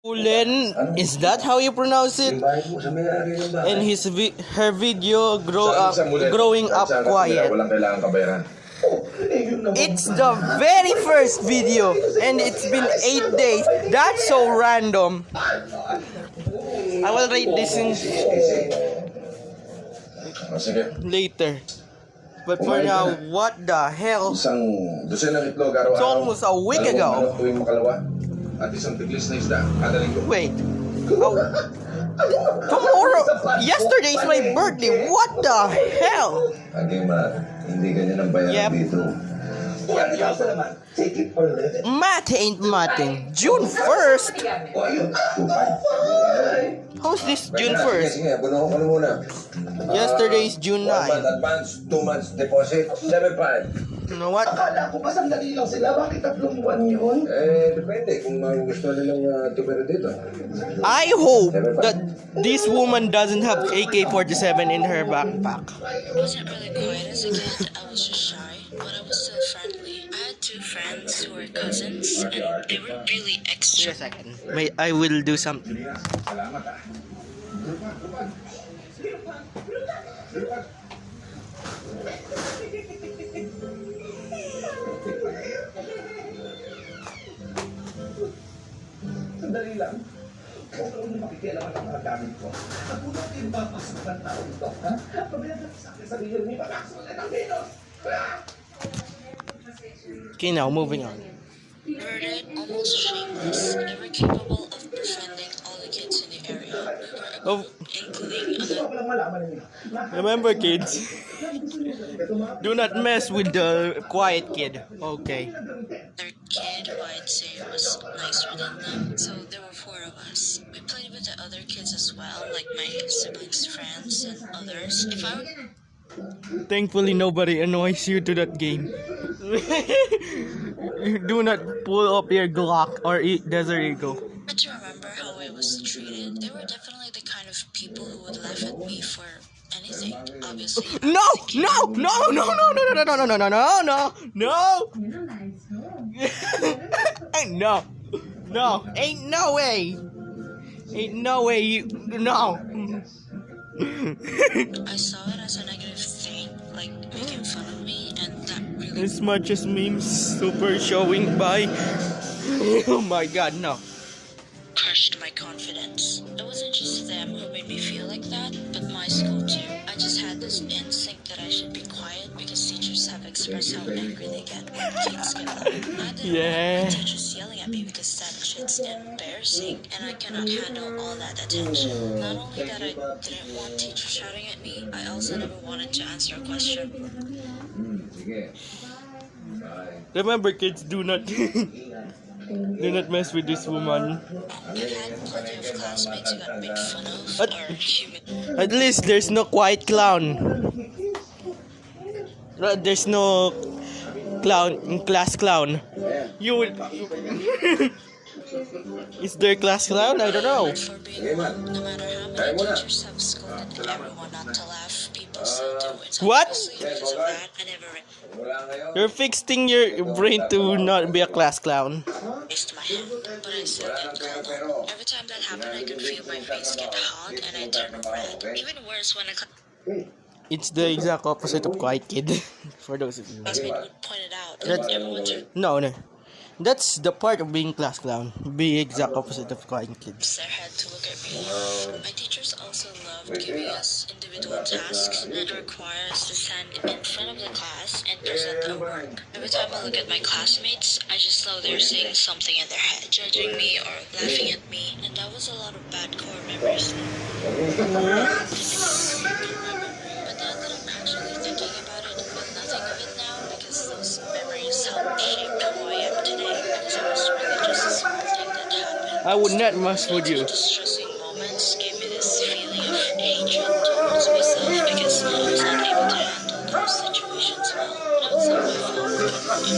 Ulen, is that how you pronounce it? And her video growing up quiet. It's the very first video and it's been 8 days. That's so random. I will rate this in later. But for now, what the hell? It's almost a week ago. Wait. Oh. Tomorrow, yesterday is my birthday. What the hell? Yep. Math ain't matting. June 1st? How's this June 1st? Yesterday is June 9. Advance 2 months deposit, 7.5. You know what? Akala ko ba sandali lang sila? Bakit 3 buwan yun? Depende kung gusto nilang tumira dito. I hope that this woman doesn't have AK-47 in her backpack. I wasn't really quiet as a kid. I was just shy, but I was still friendly. I had 2 friends who were cousins, and they were really extra. Wait a second. I will do something. Sandali lang. Huwag mo makikialaman ang mga gamit ko. Napunod din ba pasok ang tao ito? Ha? Pabiyagin sa akin sabihin ni Pagkakasulat ng Venus! Okay, now moving on. Murdered, almost shameless, never capable of defending all the kids in the area. We were a group, including other. Remember, kids, do not mess with the quiet kid. Okay. Their kid, who I'd say was nicer than them. So there were 4 of us. We played with the other kids as well, like my siblings' friends and others. If I were Thankfully, nobody annoys you to that game. Do not pull up your Glock or Desert Eagle. to remember how I was treated, they were definitely the kind of people who would laugh at me for anything. Obviously. No! No! No! No! No! No! No! No! No! No! No! No! No! No! No! Ain't no way! Ain't no way you... No! I saw it as a negative thing, like making fun of me, and that really As much as memes super showing by... Oh my god, no. crushed my confidence. It wasn't just them who made me feel like that, but my school too. I just had this instinct that I should be quiet because teachers have expressed how angry they get when kids get loud. I didn't Yeah. want teachers yelling at me because that shit's embarrassing, and I cannot handle all that attention. Not only that I didn't want teachers shouting at me, I also never wanted to answer a question. Remember, kids, do not... do not mess with this woman. I've had plenty of classmates who got made fun of What? or humiliated. At least there's no quiet clown. There's no class clown. You will... Is there class clown? I don't know. For being one, no matter how many teachers have scolded everyone not to laugh, people still do it. So What? honestly, because of that, I never You're fixing your brain to not be a class clown. raised my hand, but I still get called on. Every time that happened, I could feel my face get hot and I turn red. Even worse when a It's the exact opposite of quiet kid. For those of you. classmate would point it out, That's- and everyone turns No. That's the part of being class clown. Be exact opposite of quiet kids. their head to look at me. My teachers also loved giving us individual tasks and require us to stand in front of the class and present our work. Every time I look at my classmates, I just know they're saying something in their head, judging me or laughing at me, and that was a lot of bad core memories. But now that I'm actually thinking about it, with nothing of it now, because those memories help shape who I am today, because it was really just a small thing that happened. I would not mess with you. Distressing moments gave me this feeling of hatred towards myself because I was not able to handle those situations well. And it's not my fault, but it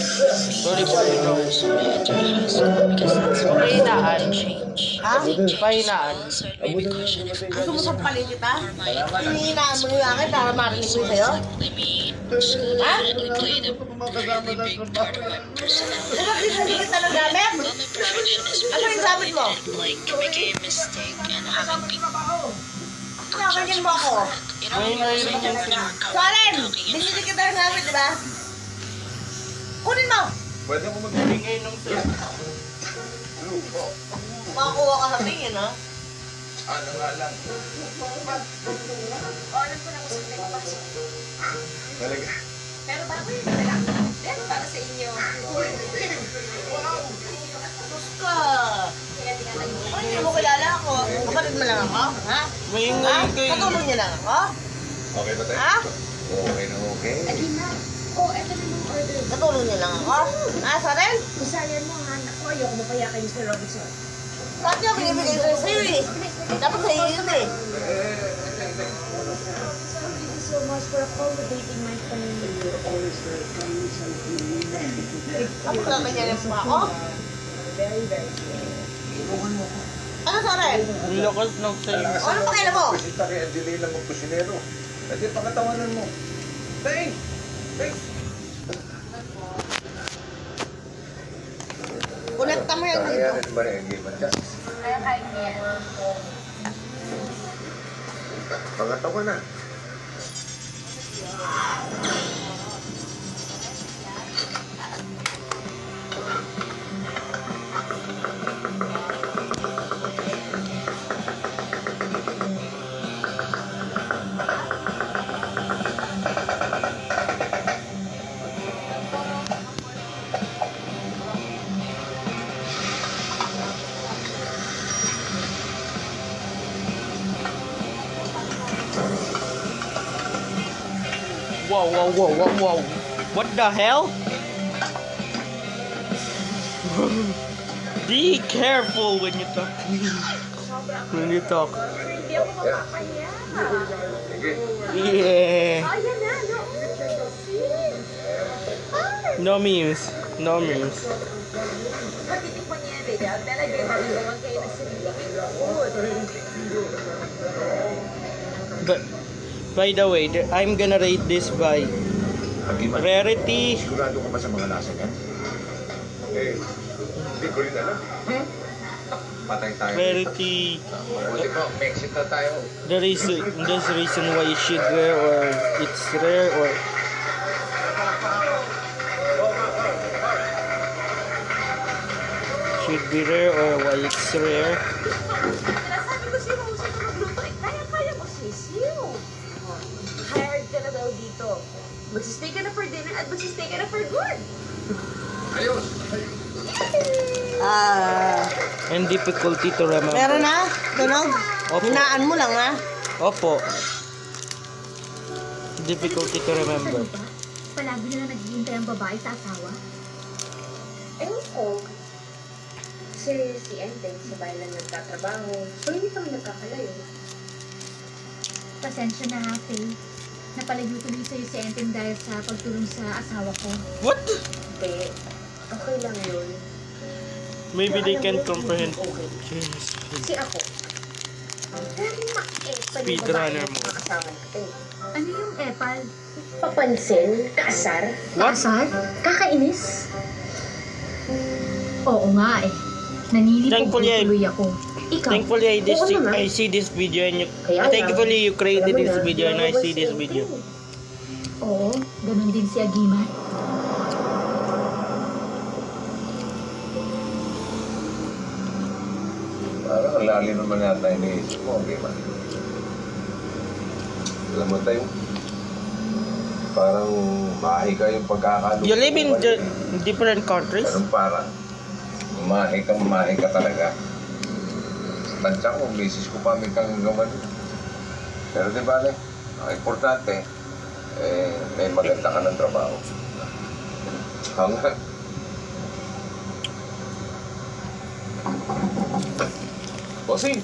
Sorry for the noise. when I entered high school because that's what I wanted to change. I think change as Pahinaan. well, so it made me question if I Gusto mo was sampalin kita? or my Hinihinaan mo yung akin para marinig ko sa'yo? I mean, school definitely played a really big part of my personality. Nagkakita kita ng gamit? Well, my perfectionist Ano yung gamit mo? didn't like making a mistake and having people Nakaganyan mo ako. you know, using different Karen! talking in Binili kita ng gamit, di ba? Kunin mo! Pwede mo Bigay nung Makakuha ka sa tingin, ha? Ano nga lang. Alam ko na kung saan kayo pasok. Talaga. Pero bago yun talaga. Yan, para sa inyo. Sus ka! Kaya tinatayo ko. Ay, hindi mo kilala ako. Kapatid mo lang ako, ha? Maingay Ha? kayo. Katulong niyo lang ako? Okay ba tayo? Ha? Okay na okay. Lagi na. Oh, eto na yung order. Katulong niyo lang ako? Ha, Saren? Kusayan mo, ha? Naku, ayoko mapaya kayo Mr. Robinson. Dati ako binibigay ko sa'yo, eh. Dapat sa'yo yun, eh. Thank you so much for accommodating my family. Tapos kakanyanin mo ako? Very, very Ano, Saren? Ang lakas ng sa'yo. O, ano pakialam mo? Bisita kay Angelina mo kusinero. Pwede pakatawanan mo. Teng! Teng! Kunekta mo yan dito. Kaya rin ba rin ang game dyan? Kaya kain niya. Pangatawa na. Wow, wow, wow, wow, wow. What the hell? Be careful when you talk. When you talk. Hindi ako mapapaya. Sige. Yeah. Oh, yan na. No No. memes. No memes. Matitikman niya yan, baby. I'll tell you, magagawan kayo ng sarili. Good. By the way, I'm gonna rate this by Hagiman. rarity. Sigurado ka ba sa mga lasa niyan? Eh, hindi ko rin alam. Patay tayo. Rarity. Buti ko, Mexico tayo. There's reason why it should rare or it's rare or should be rare or why it's rare. Sinasabi ko sa'yo, mahusay ka magluto. Eh, kaya-kaya mo, sisiw. Hired ka na daw dito. Magsistay ka na for dinner at magsistay ka na for good. Ayos! And difficulty to remember. Meron na? Tunog? Opo. Hinaan mo lang, ha? Opo. Difficulty to remember. Ano ba? Palagi na lang naghihintay ang babae sa asawa? Ewan ko. Kasi si Enteng sa bahay lang nagtatrabaho. So hindi kami nagkakalayo. Pasensya na ha, Faye. Napalayo tuloy sa'yo si Enteng dahil sa pagtulong sa asawa ko. What? Hindi. Okay lang yun. Maybe they can comprehend. Kasi ako, very ma-epal yung Speedrunner babae mo. ng asawa natin. Ano yung epal? Papansin? Kaasar? What? Kaasar? Kakainis? Oo nga eh. Nanilipog Thankfully, tuloy ako. Ikaw? Thankfully, Oo naman. I see this video and you. Kaya Thankfully, you created alam mo this na, video and I see lumabas this yung video. thing. Oo, ganun din si Agiman. Parang ang lalim naman yata iniisip mo, okay man. Alam mo tayo, parang mahika yung pagkakaluto. You live in different countries? Parang parang, mahika talaga. Sa tansya ko, misis ko pa may kang gawan. Pero di ba, ang importante, may maganda ka ng trabaho. Hanggang, Bossing!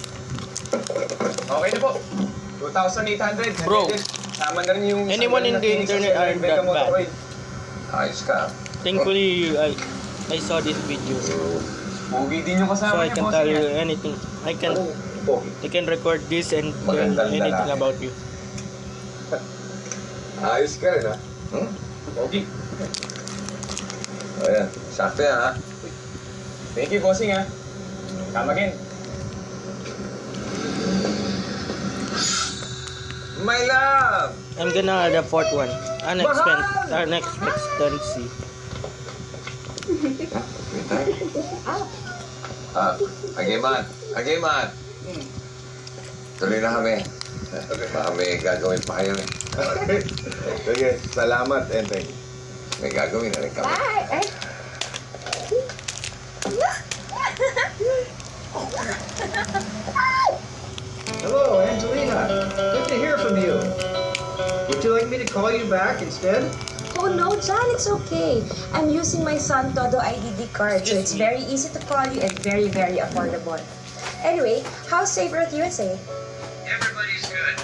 Okay na po. 2,800. Bro. Sama na rin yung... Anyone in the internet aren't that bad. ayos ka. Thankfully, I saw this video. Pogi din yung So kasama I niya, can bossing. tell you ah. anything. Pogi. I can record this and tell Magandang anything lalaki. about you. Ayos ka rin, ha? Hmm? Pogi. Ayan, sakto yan ha. Thank you, bossing, ha? Come again. My love! I'm gonna add a fourth one. Unexpectancy. Agimat. Tuloy na kami. Baka may gagawin pa kayo eh. Sige, salamat, Enteng. May gagawin na rin kami. Bye! Ay! Hello, Angelina. Good to hear from you. Would you like me to call you back instead? Oh no, John, it's okay. I'm using my San Todo IDD card, so it's very easy to call you and very, very affordable. Anyway, how's Sabre at USA? Everybody's good.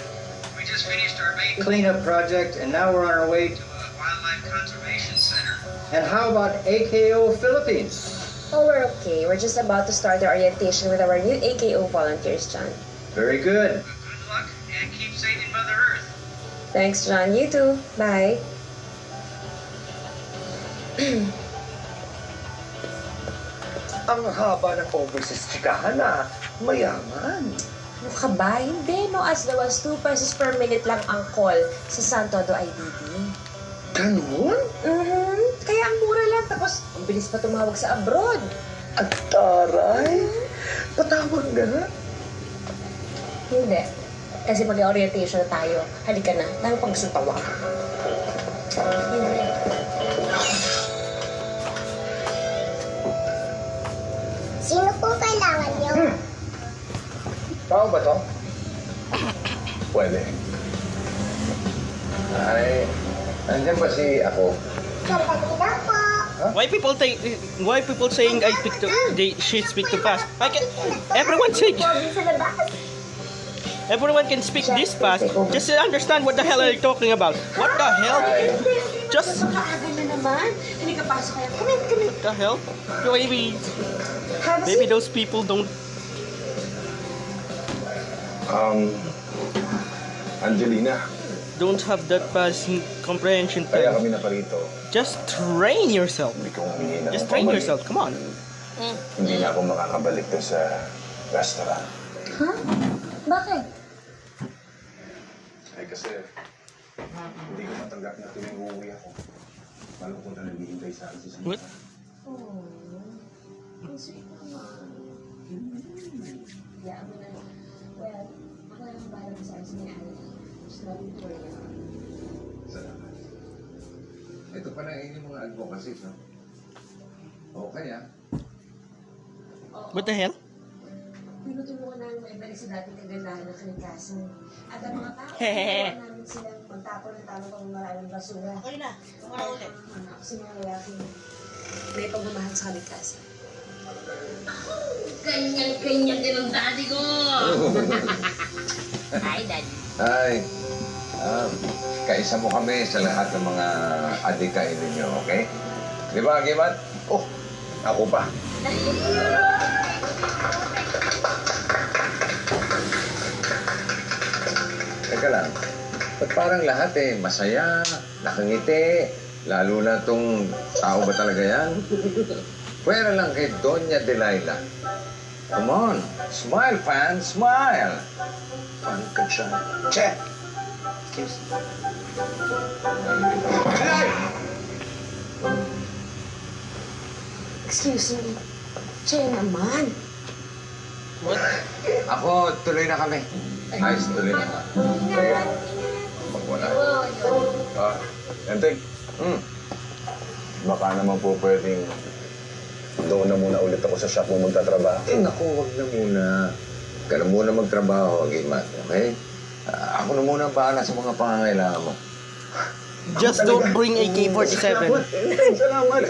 We just finished our main cleanup project, and now we're on our way to a wildlife conservation center. And how about AKO Philippines? Oh, we're okay. We're just about to start the orientation with our new AKO volunteers, John. Very good. Good luck, and keep saving Mother Earth. Thanks, John. You too. Bye. Ang haba ng overseas chikahan na mayaman. Ano ka ba? Hindi, no? As low as 2 pesos per minute lang ang call sa San Todo IDD. Ganun? Kaya ang mura lang. Tapos, ang bilis pa tumawag sa abroad. Ang taray. Patawag na. Hindi. Kasi mag-orientation na tayo. Halika na. Dami pang gusto tawag. Hindi. Sino po kailangan niyo? Tao ba to? Pwede. Ay, nandiyan ba si ako? Kapagina po. Why people saying I speak to she speak too fast? Everyone can speak this fast. Just understand what the hell are you talking about? What the hell? Just Nakaaga na naman. Hindi ka pasok kayo. Come in. what the hell? Maybe Have a maybe seat. those people don't. Angelina, Don't have that fast comprehension kaya time. kami naparito. Just train yourself. Hindi ko humingi ng Just train pabalik. yourself. Come on. Hindi na ako makakabalik to sa restaurant. Huh? Bakit? Ay kasi, hindi ko matanggap na tuwing uuwi ako. Malungkot na naghihintay sa akin si Sita. What? Oh, ang sweet naman. Yeah, mo na. Well, ako na ang bahala sa akin ni Annie. Just love you for you. Salamat. Ito pa na inyong mga advocacies, no? Okay, ah. What the hell? Tinutulungan namin maibalik sa dating kagandahan ng kalikasan. At ang mga tao, Hehehe. tinutulungan namin silang magtapon ng tamang pamamaraan ng basura. Okay na. Kumara ulit. Kasi mga lalaking may pagmamahal sa kalikasan. Ganyan-ganyan din ang daddy ko! Hi, daddy. Ay, kaisa mo kami sa lahat ng mga adikain ninyo, okay? Di ba, Gimat? Oh, ako pa. Teka lang, ba't parang lahat masaya, nakangiti, lalo na tong tao ba talaga yan? Pwera lang kay Doña Delilah. Come on, smile, fan, smile! Fan ka dyan. Che! Excuse me. Excuse me. Che naman. What? Ako, tuloy na kami. Ayos, tuloy na. Pag wala. Enteng, baka naman po pwedeng doon na muna ulit ako sa shop mo magtatrabaho. Naku, wag na muna. Huwag ka na muna magtrabaho, Gimat, okay? Ako na muna ang bahala sa mga pangangailangan mo. Just don't bring AK-47. Salamat.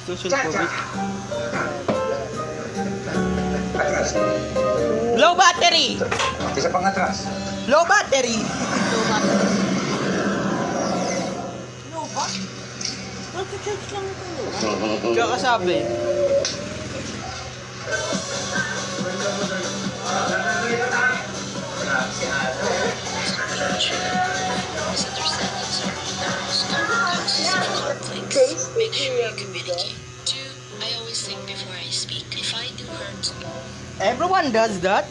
Social COVID. Atras. Low battery! Isa pang atras. Low battery! Ano ba? Bakit Church lang ito. Kakasabi. Misunderstandings are one of the most common causes of conflicts. Make sure you communicate. 2. I always think before I speak. If I do hurt Everyone does that.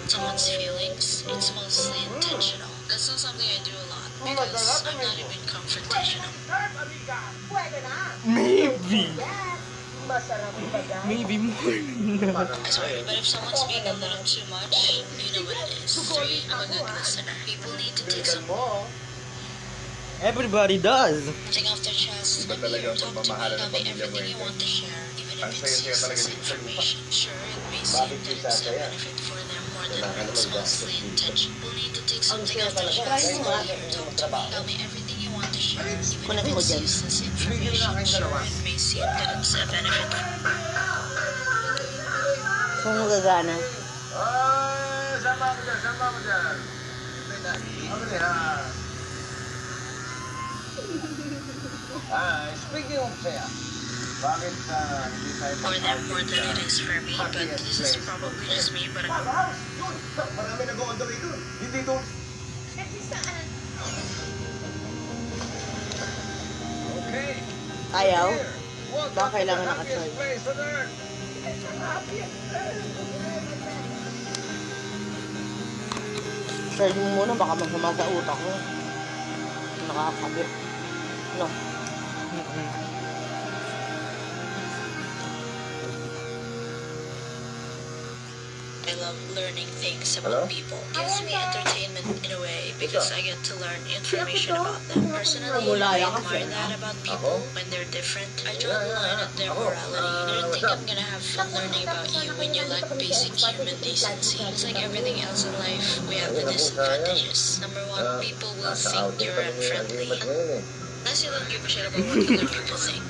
someone's feelings, it's mostly intentional. That's not something I do a lot because I'm not even confrontational. Pwede na. Maybe. Yes. Masarap ba yan? Maybe more. I swear, but if someone's being a little too much, you know what it is. 3. I'm a good listener. People need to take some Everybody does. thing off their chest. Iba Let me talaga ang talk to me. pagmamahala ng Tell me pamilya mo everything you eh. want to share, even Ang if it's saya-saya talaga useless dito sa information. Sure, it may seem that it's a benefit for them more than it's mostly intention. People need to take something off their chest. Let me talk to me. Tell me everything you want to share, even if it's useless information. Sure, it may seem that it's a benefit. Kung magagana. Ay, sama mo dyan, sama mo dyan. Ano niya? Speaking of saya, bakit hindi tayo For them more than it is for me, but this is probably just me, but I'm Marami nag-o-order doon. Hindi doon. Okay. Ayaw? Welcome Baka kailangan to the happiest naka-charge. place on earth. Charge mo muna, baka masama sa utak ko. Nakakabit. No. I love learning things Hello? about people. Gives me entertainment in a way because I get to learn information about them. Personally, I admire that about people when they're different. I draw the line at their morality. I don't think I'm gonna have fun learning about you when you lack basic human decency. It's like everything else in life, we have the disadvantages. Number 1, people will think you're unfriendly. Unless you don't give a shit about what other people think.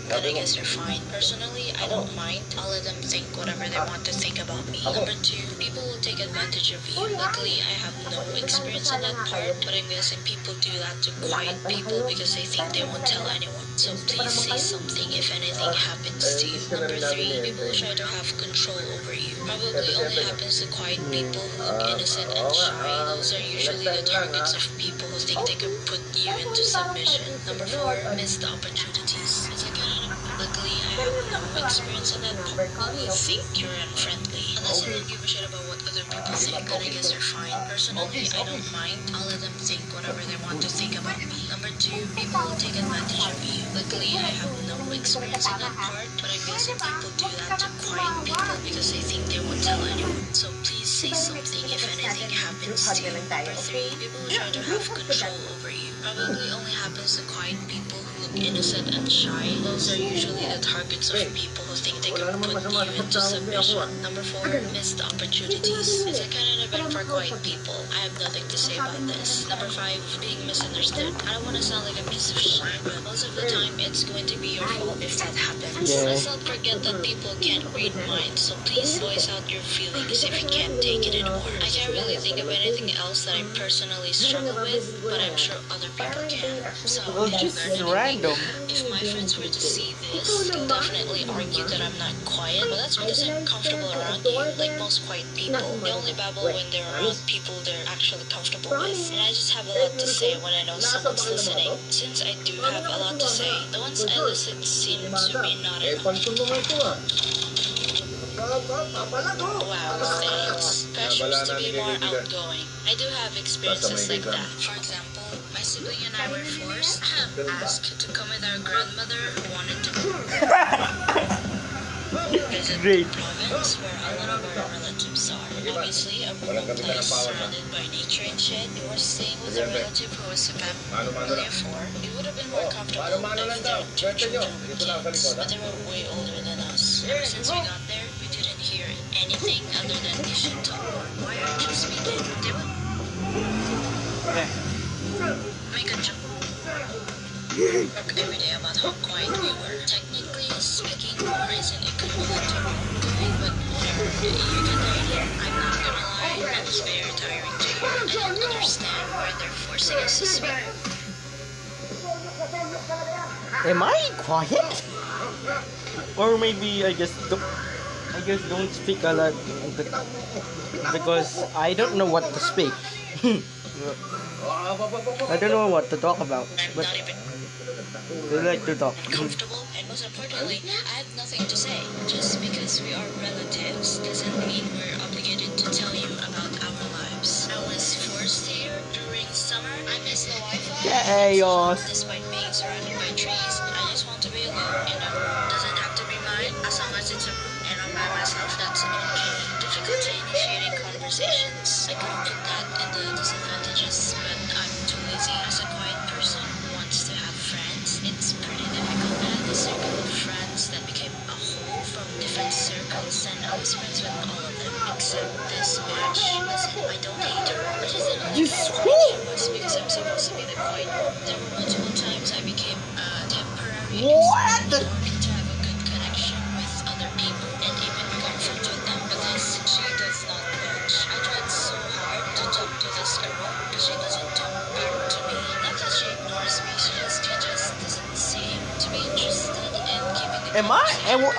But I guess you're fine. Personally, I don't mind. I'll let them think whatever they want to think about me. Number 2, people will take advantage of you. Luckily, I have no experience in that part, but I'm guessing people do that to quiet people because they think they won't tell anyone. So please say something if anything happens to you. Number 3, people will try to have control over you. Probably only happens to quiet people who look innocent and shy. Those are usually the targets of people who think they can put you into submission. Number 4, missed opportunities. Luckily, I have no experience in that part. People think you're unfriendly. Unless you don't give a shit about what other people think, then I guess you're fine. Personally, I don't mind. I'll let them think whatever they want to think about me. Number 2, people will take advantage of you. Luckily, I have no experience in that part, but I'm guessing people do that to quiet people because they think they won't tell anyone. So please say something if anything happens to you. Number 3, people will try to have control over you. Probably only happens to quiet people who look innocent and shy. Those are usually the targets of people who think they can put you into submission. Number 4, missed opportunities. It's a kind of event for quiet people. I have nothing to say about this. Number 5, being misunderstood. I don't want to sound like a piece of shit, but most of the time it's going to be your fault if that happens. Yeah. Let's not forget that people can't read minds, so please voice out your feelings if you can't take it anymore. I can't really think of anything else that I personally struggle with, but I'm sure other people can. So Well, if you just learn random. if my friends were to see this, they'll definitely argue that I'm not quiet, but that's because I'm comfortable around you, like most quiet people. They only babble when they're around people they're actually comfortable with. And I just have a lot to say when I know someone's listening. Since I do have a lot to say, the ones I listen seem to be not enough. Wow, thanks. Pressures to be more outgoing. I do have experiences like that. For example, my sibling and I were forced, asked to come with our grandmother who wanted to visit the Great. province where a lot of our relatives are. Obviously, a rural place surrounded by nature and shit. We were staying with a relative who was family of 4. It would have been more comfortable if their 2 children were kids, but they were way older than us. Ever since we got there, we didn't hear anything other than they should talk more. Why aren't you speaking? They would make a joke every day about how quiet we were. Technically speaking, more isn't equivalent to doing, but whatever. You get the idea. I'm not gonna lie, it's very tiring to hear. I don't understand why they're forcing us to speak. Am I quiet? Or maybe I just don't speak a lot because I don't know what to speak. I don't know what to talk about, I'm but not even I like to talk. comfortable, and most importantly, I have nothing to say. Just because we are relatives doesn't mean we're obligated to tell you about our lives. I was forced here during summer. I miss the Wi-Fi. Chaos. Despite being surrounded by trees, I just want to be alone in a room. Doesn't have to be mine, as long as it's a room and I'm by myself, that's okay. Difficulty initiating conversations. I could put that in the disadvantages, but I'm too lazy. As a quiet person who wants to have friends, it's pretty difficult. I had a circle of friends that became a whole from different circles, and I was friends with all of them except this bitch. Listen, I don't hate her. I just didn't like how quiet she was because I'm supposed to be the quiet one. There were multiple times I became temporary What? to have a good connection with other people and even become friends with them. But this, she does not budge. I tried so hard to talk to this girl, but she doesn't talk back to me. Not that she ignores me, she just doesn't seem to be interested in keeping the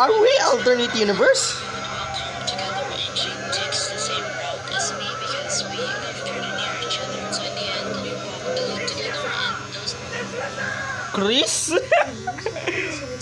Are we alternate universe? We would walk home together and she takes the same route as me because we live pretty near each other. So in the end, we walked a lot together and those Chris?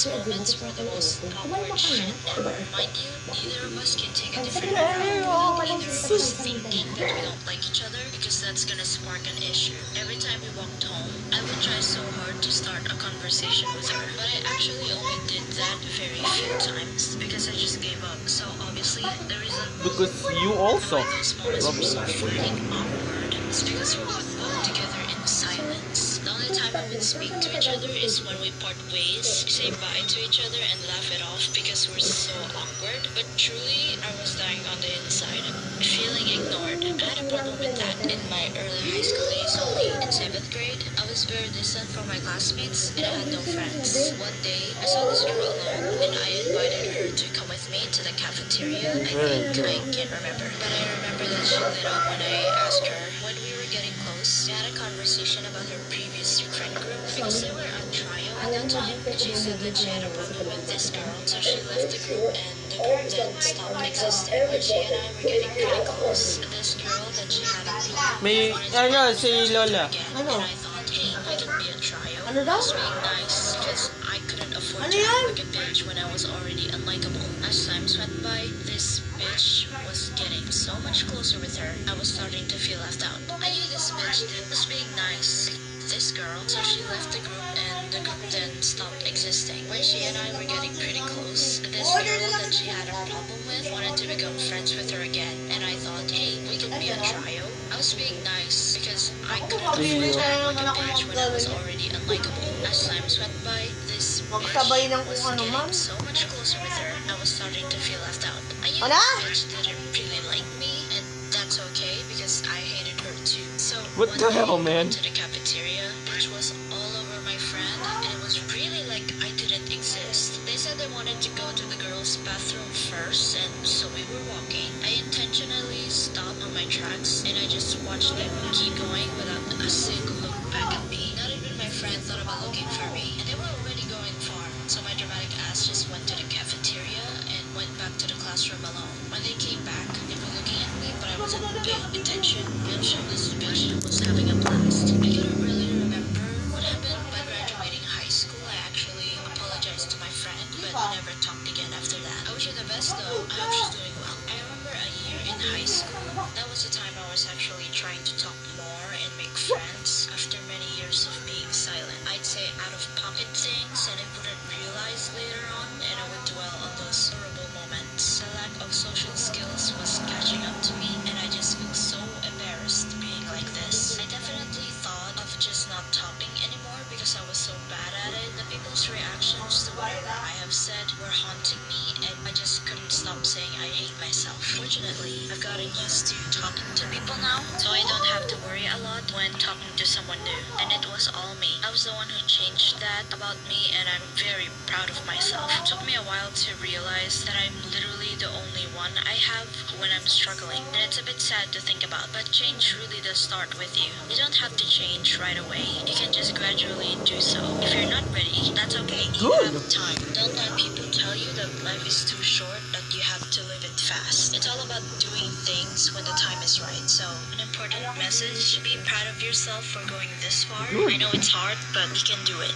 moments were the most awkward shit ever. Mind you, neither of us can take a different route without either of us thinking that we don't like each other because that's gonna spark an issue. Every time we walked home, I would try so hard to start a conversation with her, but I actually only did that very few times because I just gave up. So obviously, the reason Because you also. why those moments were so freaking awkward is because we would walk together in silence. The only time we would speak to each other is when we part ways, say bye to each other and laugh it off because we're so awkward. But truly, I was dying on the inside, feeling ignored. I had a problem with that in my early high school days only. In 7th grade, I was very distant from my classmates and I had no friends. One day, I saw this girl alone and I invited her to come with me to the cafeteria. I can't remember, but I remember that she lit up when I asked her. When we were getting close, we had a conversation about her previous friend group because they were on trial at that time. And she said that she had a problem with this girl, so she left the group and the group then stopped existing. When she and I were getting pretty close, this girl that she had a problem May, with wanted to si Lola. again, and I thought, hey, I can be a trial. Ano daw? I was being nice because I couldn't afford Ano to yan? have a good bitch when I was already unlikable. As times went by, this bitch was getting so much closer with her. I was starting to feel left out. I knew this bitch was being nice to this girl, so she left the group and the group then stopped existing. When she and I were getting pretty close, this girl that she had a problem with wanted to become friends with her again, and I thought, hey, we could be a trio. I was being nice because I couldn't afford to act like a bitch when I was already unlikable. As times went by, this Magsabay ng bitch was kung ano, ma'am. getting so much closer with her, I was starting to feel left out. I knew Ano? this bitch didn't really like me, and that's okay because I hated her too. So What one the day, hell, we man? went to the cafeteria, bitch was all over my friend, and it was really like I didn't exist. They said they wanted to go to the girls' bathroom first, and so we were walking. I intentionally stopped on my tracks, and I just watched them keep going without a single look back at me. Not even my friend thought about looking for me, and they were already going far. So my dramatic ass just went to the cafeteria and went back to the classroom alone. When they came back, they were looking at me, but I wasn't paying attention. I'm sure this bitch was having a blast. I couldn't really remember what happened. By graduating high school, I actually apologized to my friend, but we never talked again after that. I wish her the best though. I hope she's doing well. I remember a year in high school. That was the time I was actually trying to talk more and make friends after many years of being silent. I'd say out-of-pocket things and I wouldn't realize later on, and I would dwell on those horrible moments. The lack of social skills was catching up to me, and I just feel so embarrassed being like this. I definitely thought of just not talking anymore because I was so bad at it. The people's reactions to whatever I have said were haunting me, and I just couldn't can't stop saying I hate myself. Fortunately, I've gotten used to talking to people now, so I don't have to worry a lot when talking to someone new. And it was all me. I was the one who changed that about me, and I'm very proud of myself. It took me a while to realize that I'm literally the only one I have when I'm struggling. And it's a bit sad to think about, but change really does start with you. You don't have to change right away. You can just gradually do so. If you're not ready, that's okay. You Good. have time. Don't let people tell you that life is too short, that you have to live it fast. It's all about doing things when the time is right. So, an important message, be proud of yourself for going this far. Good. I know it's hard, but you can do it.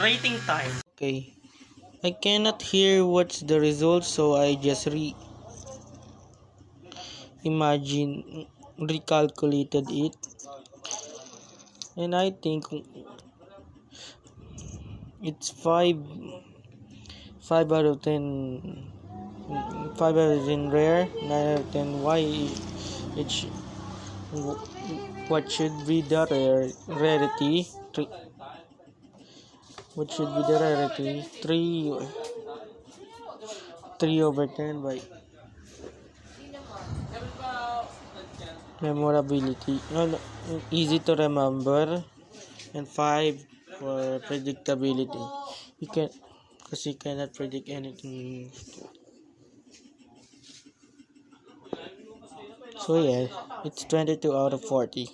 Rating time. Okay. I cannot hear what's the result, so I just recalculated it. And I think it's 5 out of 10. 5 out of 10 rare, 9 out of 10 why it what should be the rarity. What should be the rarity? 3 over 10 by memorability. No, easy to remember, and 5 for predictability. Because you cannot predict anything. So yeah, it's 22 out of 40.